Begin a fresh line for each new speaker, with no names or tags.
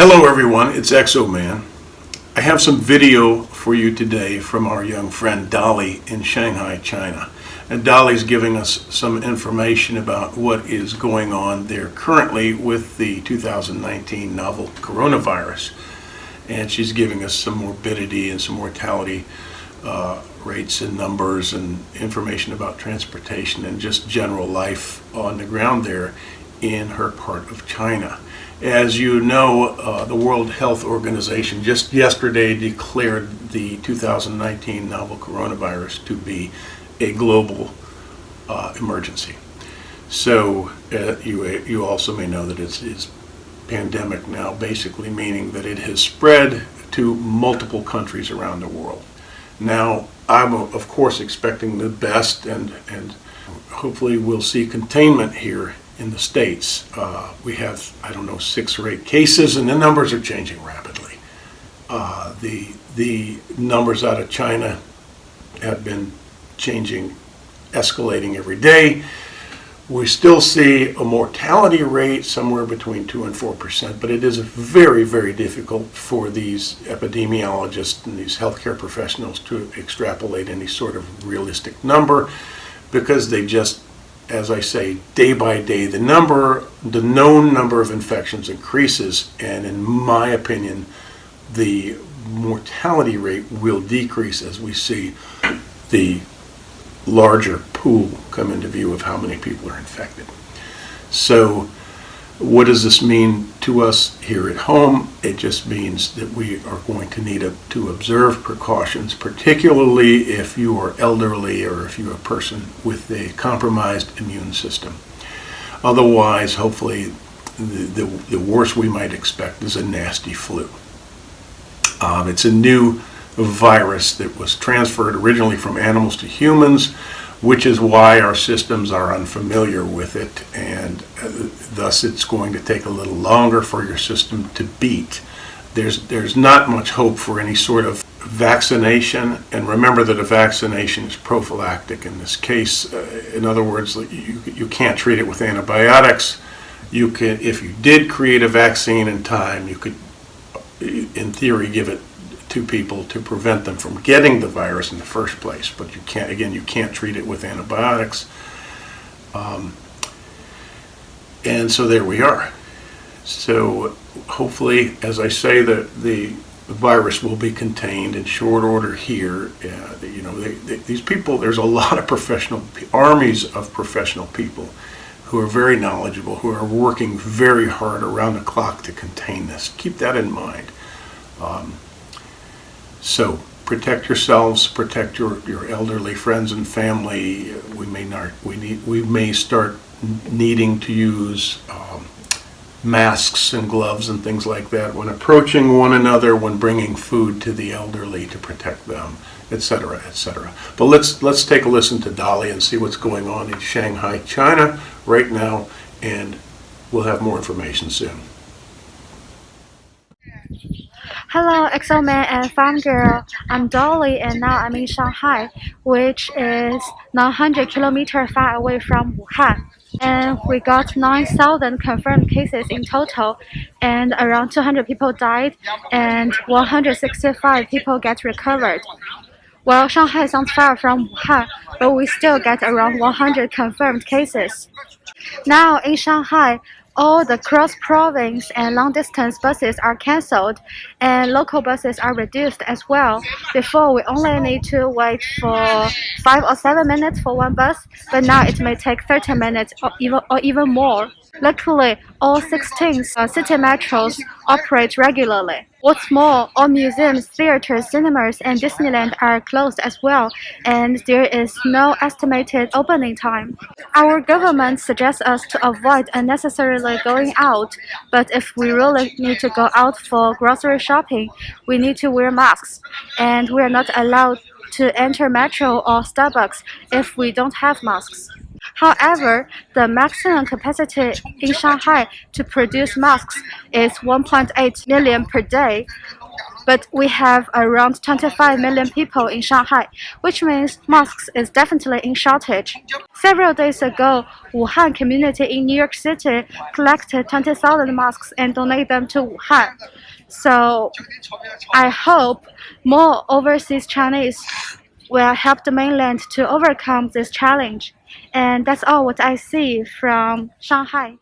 Hello everyone, it's Exo-Man. I have some video for you today from our young friend Dolly in Shanghai, China. And Dolly's giving us some information about what is going on there currently with the 2019 novel coronavirus. And she's giving us some morbidity and some mortality rates and numbers and information about transportation and just general life on the ground there in her part of China. As you know, the World Health Organization just yesterday declared the 2019 novel coronavirus to be a global emergency. So you also may know that it's pandemic now, basically meaning that it has spread to multiple countries around the world. Now, I'm of course expecting the best, and hopefully we'll see containment here in the States. We have, 6 or 8 cases, and the numbers are changing rapidly. The numbers out of China have been changing, escalating every day. We still see a mortality rate somewhere between 2 and 4%, but it is very, very difficult for these epidemiologists and these healthcare professionals to extrapolate any sort of realistic number, because they just, as I say, day by day, the known number of infections increases, and in my opinion, the mortality rate will decrease as we see the larger pool come into view of how many people are infected. So what does this mean to us here at home? It just means that we are going to need to observe precautions, particularly if you are elderly or if you're a person with a compromised immune system. Otherwise, hopefully, the worst we might expect is a nasty flu. It's a new virus that was transferred originally from animals to humans, which is why our systems are unfamiliar with it, and thus it's going to take a little longer for your system to beat. There's not much hope for any sort of vaccination, and remember that a vaccination is prophylactic in this case. In other words, you can't treat it with antibiotics. You can, if you did create a vaccine in time, you could, in theory, give it to people to prevent them from getting the virus in the first place, but you can't treat it with antibiotics. And so there we are. So hopefully, as I say, the virus will be contained in short order here. These people, there's a lot of armies of professional people who are very knowledgeable, who are working very hard around the clock to contain this. Keep that in mind. So protect yourselves, protect your elderly friends and family. We may start needing to use masks and gloves and things like that when approaching one another, when bringing food to the elderly to protect them, etc., etc. But let's take a listen to Dolly and see what's going on in Shanghai, China right now, and we'll have more information soon.
Hello, Exo-Man and Farm Girl. I'm Dolly, and now I'm in Shanghai, which is 900 kilometers far away from Wuhan. And we got 9,000 confirmed cases in total, and around 200 people died, and 165 people get recovered. Well, Shanghai sounds far from Wuhan, but we still get around 100 confirmed cases. Now in Shanghai, all the cross-province and long-distance buses are cancelled, and local buses are reduced as well. Before, we only need to wait for 5 or 7 minutes for one bus, but now it may take 30 minutes or even more. Luckily, all 16 city metros operate regularly. What's more, all museums, theaters, cinemas, and Disneyland are closed as well, and there is no estimated opening time. Our government suggests us to avoid unnecessarily going out, but if we really need to go out for grocery shopping, we need to wear masks, and we are not allowed to enter metro or Starbucks if we don't have masks. However, the maximum capacity in Shanghai to produce masks is 1.8 million per day, but we have around 25 million people in Shanghai, which means masks is definitely in shortage. Several days ago, Wuhan community in New York City collected 20,000 masks and donated them to Wuhan. So I hope more overseas Chinese will help the mainland to overcome this challenge. And that's all what I see from Shanghai.